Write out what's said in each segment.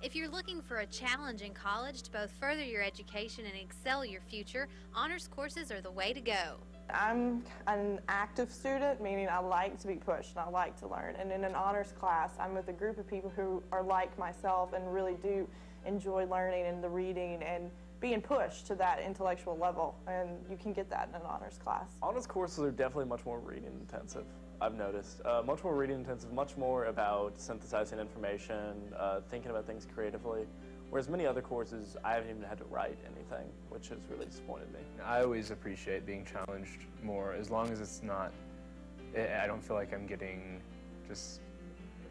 If you're looking for a challenge in college to both further your education and excel your future, honors courses are the way to go. I'm an active student, meaning I like to be pushed and I like to learn. And in an honors class, I'm with a group of people who are like myself and really do enjoy learning and the reading and being pushed to that intellectual level. And you can get that in an honors class. Honors courses are definitely much more reading intensive, I've noticed. Much more reading intensive, much more about synthesizing information, thinking about things creatively. Whereas many other courses, I haven't even had to write anything, which has really disappointed me. I always appreciate being challenged more, as long as it's not, I don't feel like I'm getting just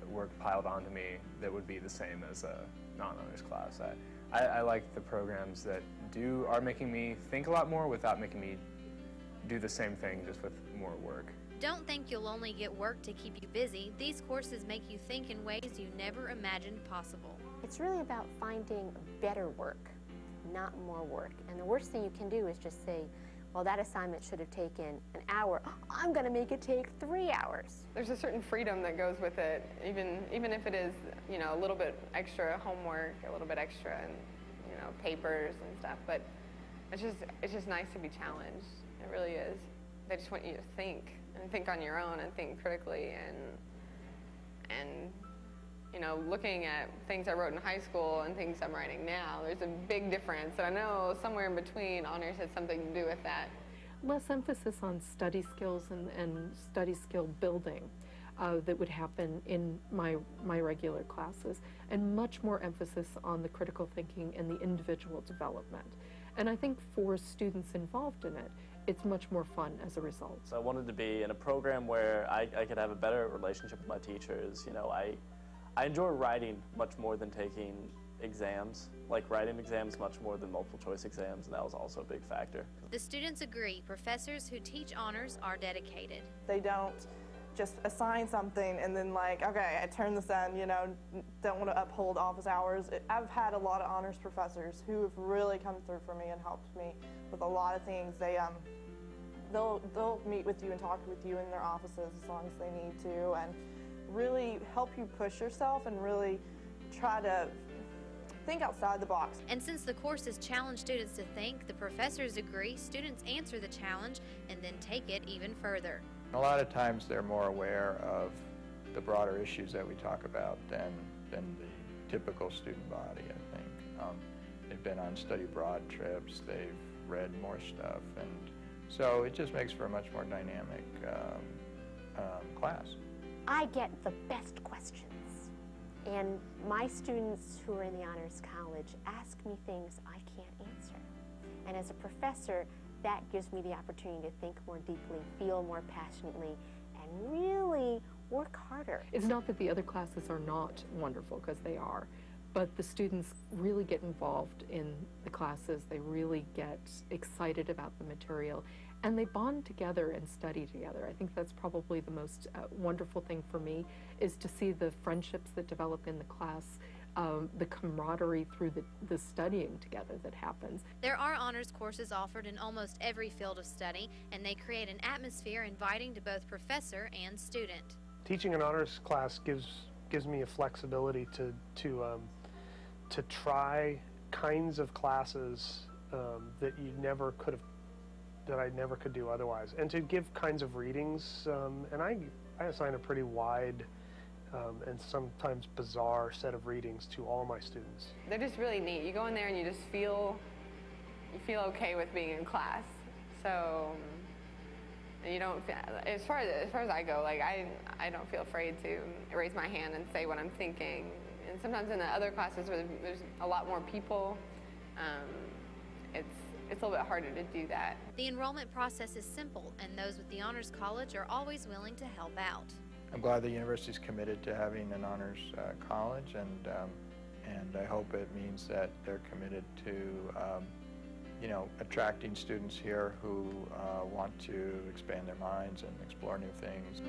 work piled onto me that would be the same as a non-honors class. I like the programs that are making me think a lot more without making me do the same thing, just with more work. Don't think you'll only get work to keep you busy. These courses make you think in ways you never imagined possible. It's really about finding better work, not more work. And the worst thing you can do is just say, well, that assignment should have taken an hour. I'm going to make it take 3 hours. There's a certain freedom that goes with it, even if it is, a little bit extra homework, a little bit extra, and papers and stuff. But it's just nice to be challenged. It really is. They just want you to think and think on your own and think critically and looking at things I wrote in high school and things I'm writing now, there's a big difference. And I know somewhere in between, honors has something to do with that. Less emphasis on study skills and study skill building that would happen in my regular classes, and much more emphasis on the critical thinking and the individual development. And I think for students involved in it, it's much more fun as a result. So I wanted to be in a program where I could have a better relationship with my teachers. I enjoy writing much more than taking exams, like writing exams much more than multiple choice exams, and that was also a big factor. The students agree professors who teach honors are dedicated. They don't just assign something and then okay, I turn this in, don't want to uphold office hours. I've had a lot of honors professors who have really come through for me and helped me with a lot of things. They'll meet with you and talk with you in their offices as long as they need to, and really help you push yourself and really try to think outside the box. And since the courses challenge students to think, the professors agree students answer the challenge and then take it even further. A lot of times they're more aware of the broader issues that we talk about than the typical student body, I think. They've been on study abroad trips, they've read more stuff, and so it just makes for a much more dynamic class. I get the best questions, and my students who are in the Honors College ask me things I can't answer. And as a professor, that gives me the opportunity to think more deeply, feel more passionately, and really work harder. It's not that the other classes are not wonderful, because they are, but the students really get involved in the classes. They really get excited about the material, and they bond together and study together. I think that's probably the most wonderful thing for me, is to see the friendships that develop in the class, the camaraderie through the studying together that happens. There are honors courses offered in almost every field of study, and they create an atmosphere inviting to both professor and student. Teaching an honors class gives me a flexibility to try kinds of classes that I never could do otherwise, and to give kinds of readings. And I assign a pretty wide and sometimes bizarre set of readings to all my students. They're just really neat. You go in there and you just feel okay with being in class. So you don't, as far as I go, I don't feel afraid to raise my hand and say what I'm thinking. And sometimes in the other classes where there's a lot more people, it's a little bit harder to do that. The enrollment process is simple, and those with the Honors College are always willing to help out. I'm glad the university is committed to having an honors college, and I hope it means that they're committed to attracting students here who want to expand their minds and explore new things.